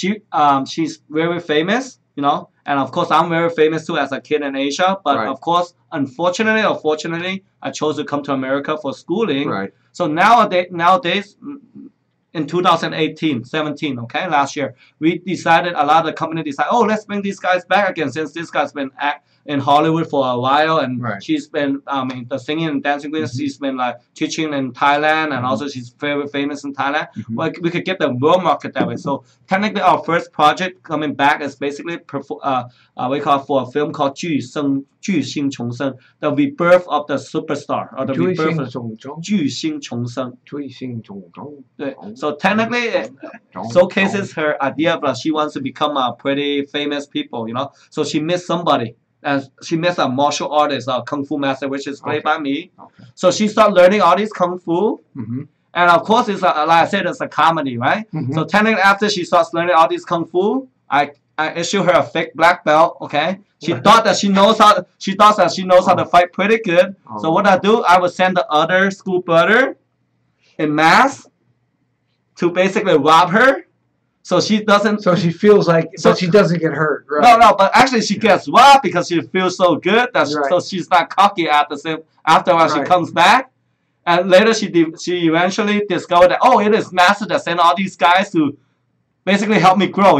She's very famous, you know, and of course I'm very famous too as a kid in Asia. But Right. of course, unfortunately or fortunately, I chose to come to America for schooling. Right. So nowadays, in 2018, 17, okay, last year, we decided, a lot of the company decided, oh, let's bring these guys back again, since this guy's been in Hollywood for a while, and she's been, the singing and dancing queen, she's been like teaching in Thailand, and also she's very famous in Thailand. Well, we could get the world market that way. So technically, our first project coming back is basically we call for a film called 巨星重生, the rebirth of the superstar, or the rebirth of 巨星重生. So technically, it showcases her idea of she wants to become a pretty famous people, So she met somebody, and she met a martial artist, a kung fu master, which is played by me. So she started learning all these kung fu. And of course, it's like I said, it's a comedy, right? So technically, after she starts learning all these kung fu, I issue her a fake black belt. Okay, she thought that she knows how. She thought that she knows how to fight pretty good. So what I do, I would send the other school brother in mass to basically rob her, so she doesn't. So she feels like, so she doesn't get hurt, right? No, but actually she gets robbed because she feels so good that so she's not cocky afterwards. She comes back. And later she eventually discovered that, oh, it is master that sent all these guys to basically help me grow,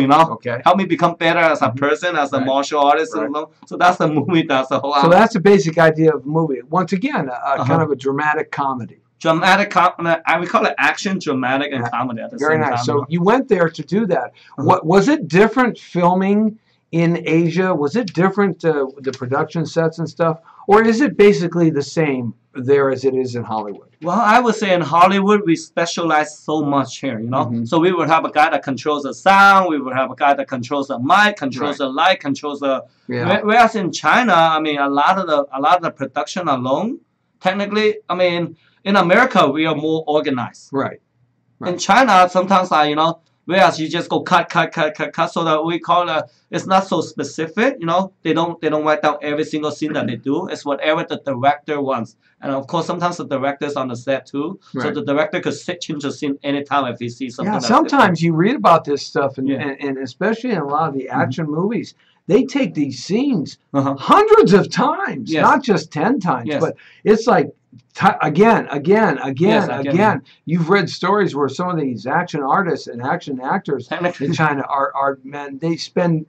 help me become better as a person, as a martial artist. So that's the movie. That's the whole. So that's the basic idea of the movie. Once again, kind of a dramatic comedy. Dramatic comedy. I would call it action, dramatic, and comedy at the same time. Very nice. So you went there to do that. What was it different filming in Asia? Was it different, the production sets and stuff, or is it basically the same there as it is in Hollywood? Well, I would say in Hollywood we specialize so much here, So we would have a guy that controls the sound, we would have a guy that controls the mic, controls the light, controls the. Whereas in China, I mean, a lot of the production alone, technically, I mean, in America we are more organized. Right. In China, sometimes whereas you just go cut, so that we call it, it's not so specific, They don't write down every single scene that they do. It's whatever the director wants. And of course, sometimes the director's on the set too. So the director could change the scene anytime if he sees something. Yeah, sometimes you read about this stuff, and especially in a lot of the action movies, they take these scenes hundreds of times, not just 10 times, but it's like, again. You've read stories where some of these action artists and action actors in China are men. They spend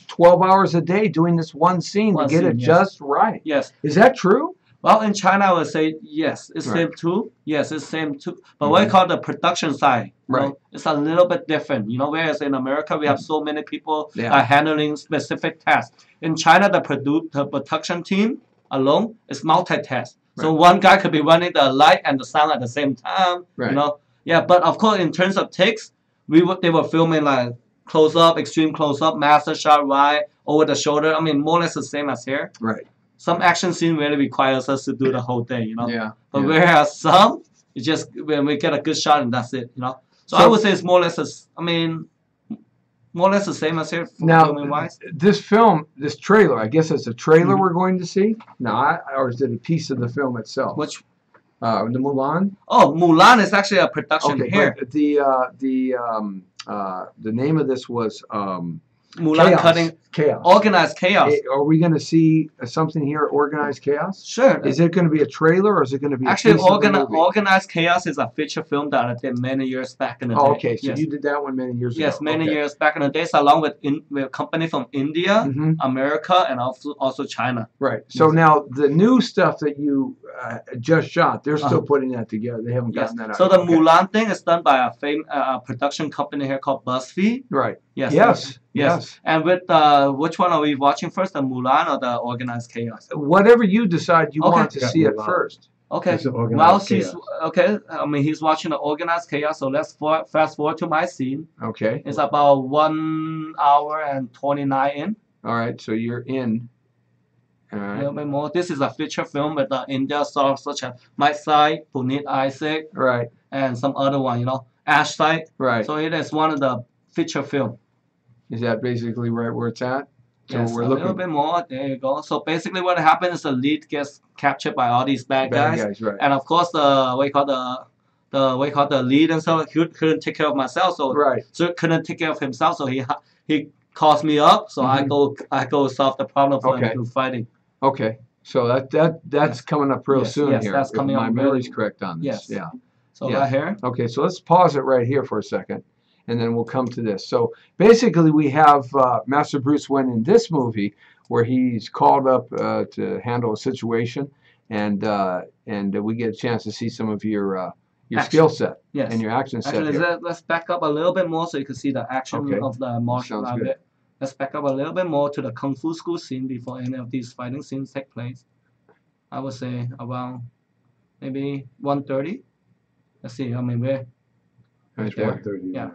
12 hours a day doing this one scene to get it just right. Yes. Is that true? Well, in China, I would say yes. It's same too. Yes, it's same too. But what I call the production side, it's a little bit different. Whereas in America we have so many people handling specific tasks. In China, the production team alone is multitask. So one guy could be running the light and the sound at the same time. Yeah. But of course, in terms of takes, they were filming like close up, extreme close up, master shot, right over the shoulder. I mean, more or less the same as here. Right. Some action scene really requires us to do the whole thing, But whereas some, it's just when we get a good shot and that's it, So I would say it's more or less, more or less the same as here. Now, this film, this trailer, I guess it's a trailer we're going to see. No, or is it a piece of the film itself? Which? The Mulan. Oh, Mulan is actually a production here. But the name of this was Mulan Chaos. Organized Chaos. Are we going to see something here, Organized Chaos? Sure. Is it going to be a trailer, or is it going to be actually Organized Chaos is a feature film that I did many years back in the day. Oh, okay. So you did that one many years ago. Yes, many years back in the days, along with a company from India, America, and also China. Right. So now the new stuff that you just shot, they're still putting that together. They haven't gotten that out. So the Mulan thing is done by a production company here called BuzzFeed. Right. Yes. And with which one are we watching first, the Mulan or the Organized Chaos? Whatever you decide you want to see it first. Okay. Well, he's watching the Organized Chaos. So let's fast forward to my scene. Okay. It's about 1 hour and 29 in. All right. So you're in. All right. A little bit more. This is a feature film with the India stars such as Mike Sai, Puneet Isaac, and some other one. Ash Sai. Right. So it is one of the feature film. Is that basically right where it's at? So yes, a little bit more. There you go. So basically, what happens is the lead gets captured by all these bad guys, and of course the lead and so he couldn't take care of myself, so couldn't take care of himself, so he calls me up, so I go solve the problem for him through fighting. Okay. So that's coming up real soon here. That's coming if up. My memory's correct on this. Yes. Yeah. So Yeah. right here. Okay, so let's pause it right here for a second, and then we'll come to this. So basically, we have Master Bruce Wayne in this movie where he's called up to handle a situation, and we get a chance to see some of your skill set Yes. and your action set Actually, here. let's back up a little bit more so you can see the action Okay. of the martial Sounds art good. bit. Let's back up a little bit more to the Kung Fu school scene before any of these fighting scenes take place. I would say around maybe 1:30. Let's see, I mean, we're Right there. 1:30. Yeah.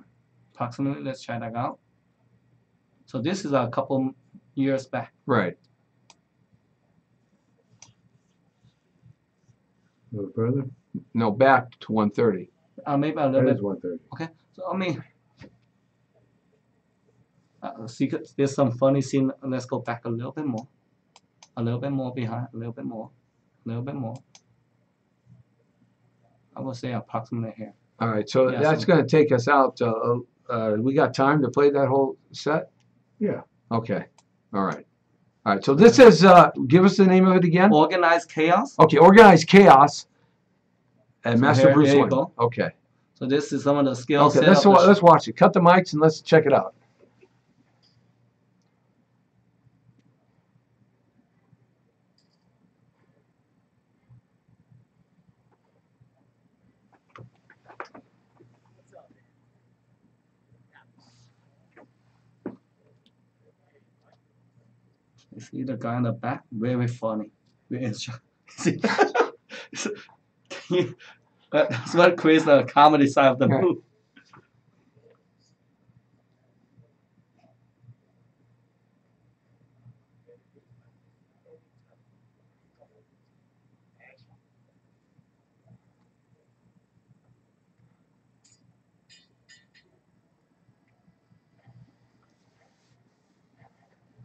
approximately. Let's try that out. So this is a couple years back. Right. A little further. No, back to 1:30. Maybe a little That bit. is 1:30. Okay, so I mean, see, there's some funny scene. Let's go back a little bit more. A little bit more behind. A little bit more. A little bit more. I would say approximately here. All right, so Yeah, that's so- going to take us out. We got time to play that whole set? Yeah. Okay. All right. All right. So this is, give us the name of it again. Organized chaos. Okay, Organized Chaos and So Master here Bruce you Wayne. go. Okay. So this is some of the skills. Okay, let's watch it. Cut the mics and let's check it out. You see the guy in the back? Very funny. Very see? That's what creates the comedy side of the Right. movie.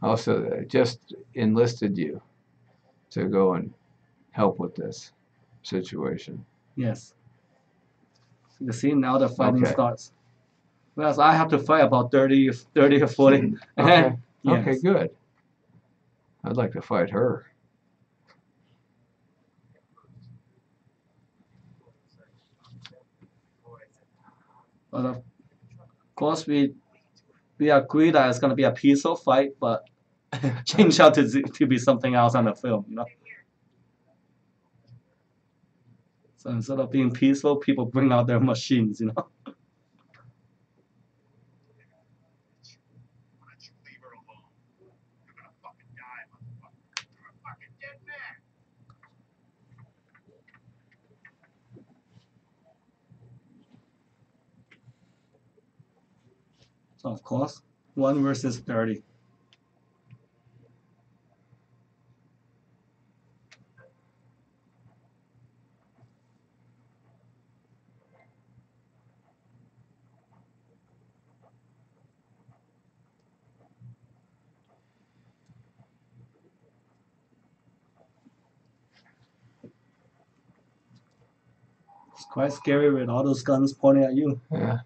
Also, they just enlisted you to go and help with this situation. Yes. You see now the fighting Okay. starts. Whereas I have to fight about 30 or 40. Okay. Yes. Okay, good. I'd like to fight her. But of course we agree that it's gonna be a peaceful fight, but change out to be something else on the film, you know. So instead of being peaceful, people bring out their machines, you know. Why don't you leave her alone? You're gonna fucking die, motherfucker. You're a fucking dead man. So of course, 1 versus 30. It's quite scary with all those guns pointing at you. Yeah.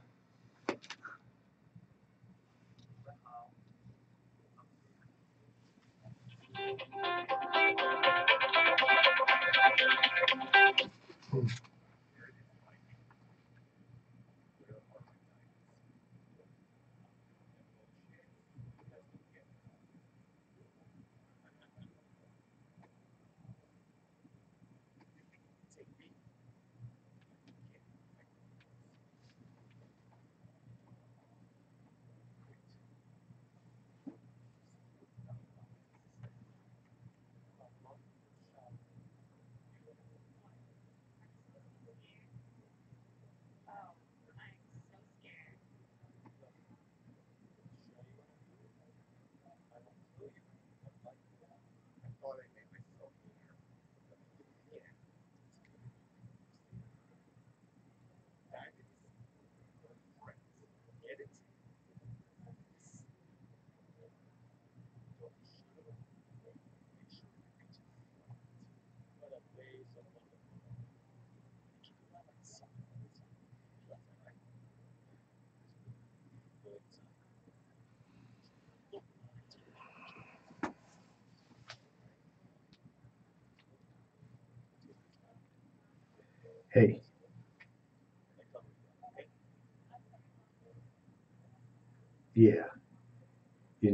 Hey,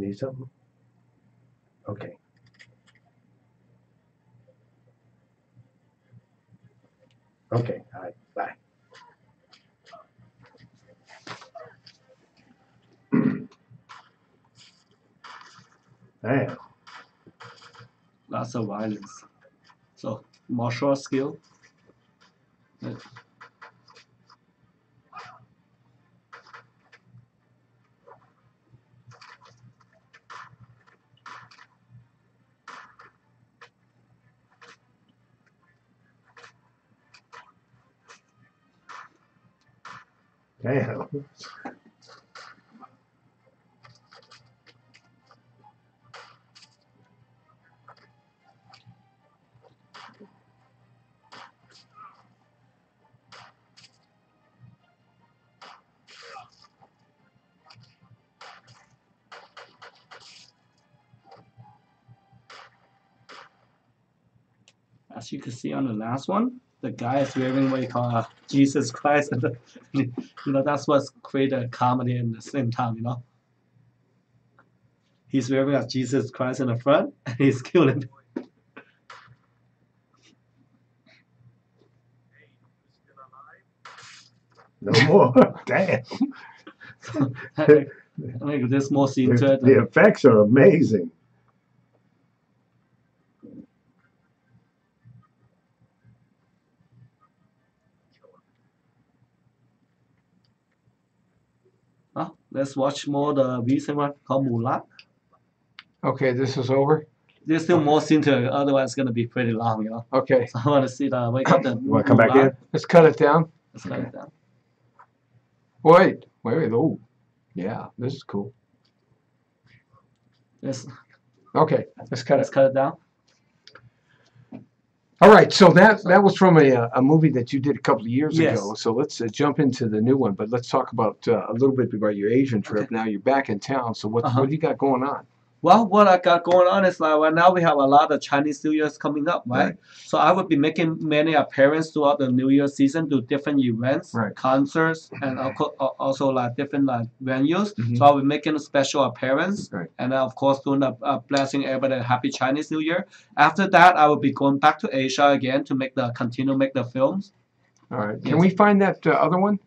need something? Okay. Okay. All right. Bye. Damn. Lots of violence. So martial skill. Damn. As you can see on the last one, the guy is wearing what you call Jesus Christ, and you know that's what's created a comedy in the same time. You know, he's wearing a Jesus Christ in the front, and he's killing. No more. Damn. I think there's more scene to it. The effects are amazing. Let's watch more the recent one called Mulan. Okay, this is over. There's still more scene to it, otherwise it's gonna be pretty long, you know. Okay. So I want to see the. We got the. You want to come back in? Let's cut it down. Let's cut it down. Wait. Oh, yeah, this is cool. Let's Okay, let's cut it. cut it down. All right, so that was from a movie that you did a couple of years Yes. ago. So let's jump into the new one, but let's talk about a little bit about your Asian trip. Okay. Now you're back in town, so what do you got going on? Well, what I got going on is like right now we have a lot of Chinese New Year's coming up, right? Right. So I would be making many appearances throughout the New Year season to different events, Right. concerts, and also like different like venues. Mhm. So I'll be making a special appearance, Right. and of course doing a blessing everybody a happy Chinese New Year. After that, I will be going back to Asia again to continue make the films. All right, can Yes. we find that other one?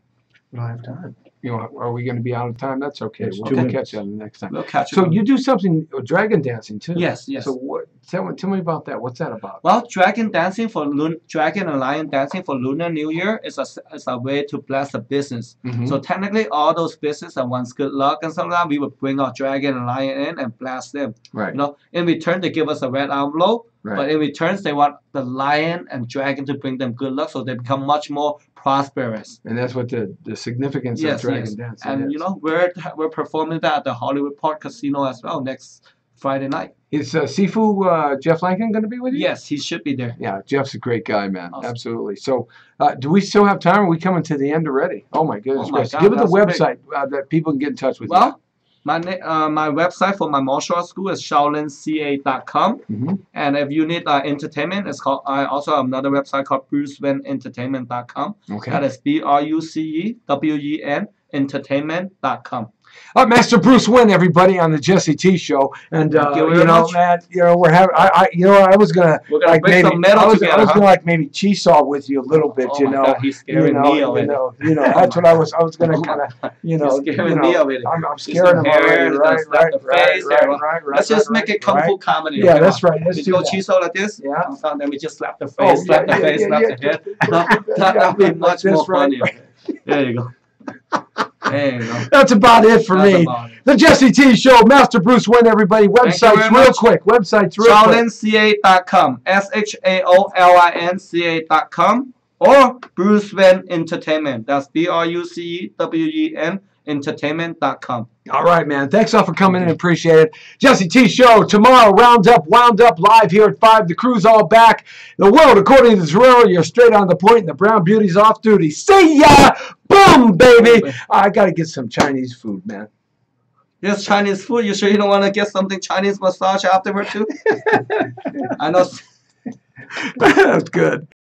We don't have time. You know, are we going to be out of time? That's okay. It's We'll 2 minutes. catch you on the next time. We'll catch So up. you do something dragon dancing too? Yes, yes. So what? Tell me about that. What's that about? Well, dragon and lion dancing for Lunar New Year is a way to bless the business. Mhm. So technically, all those business that wants good luck and stuff like that, we would bring our dragon and lion in and bless them. Right. You know, in return, they give us a red envelope. Right. But in return, they want the lion and dragon to bring them good luck, so they become much more prosperous. And that's what the significance Yes, of dragon yes. dancing And is. you know, we're performing that at the Hollywood Park Casino as well next Friday night. Is Sifu Jeff Lankin going to be with you? Yes, he should be there. Yeah, Jeff's a great guy, man. Awesome. Absolutely. So, do we still have time? Are we coming to the end already? Oh my goodness Oh my gracious! God, Give it the that's website that people can get in touch with Well, my website for my martial arts school is shaolinca.com. you. Mm-hmm. And if you need entertainment, it's called. I also have another website called brucewen-entertainment.com. Okay. That is BRUCEWEN entertainment.com. Master Bruce Wynn, everybody, on the Jesse T Show, and Thank you very you know, much. man, you know, we're having. I was gonna We're gonna like break maybe some metal I was together, huh? gonna like maybe cheesaw with you a little bit, Oh you my know. God, he's scaring me already. That's what I was gonna kind of, you know. He's scaring you know, me already. I'm He's scaring him some hair, already. he's Right, gonna slap the face, right. Let's just make it kung fu comedy. Yeah, okay, that's ma? right. Let's We do go that. cheesaw like this. Yeah. And then we just slap the face, Oh, slap the face, slap the head. That'd be much more funny. There you go. There you go. That's about it for That's me. about it. The Jesse T Show, Master Bruce Wynn, everybody. Thank you Websites very real much. quick. Websites real quick. ShaolinCA.com. ShaolinCA.com. Or Bruce Wen Entertainment. That's BRUCEWEN Entertainment.com. All right, man. Thanks all for coming in. Appreciate it. Jesse T Show tomorrow. Wound up live here at 5. The crew's all back. The world, according to Torrero, you're straight on the point, and the Brown Beauty's off duty. See ya! Boom, baby! I got to get some Chinese food, man. Yes, Chinese food. You sure you don't want to get something Chinese massage afterward too? I know. That's good.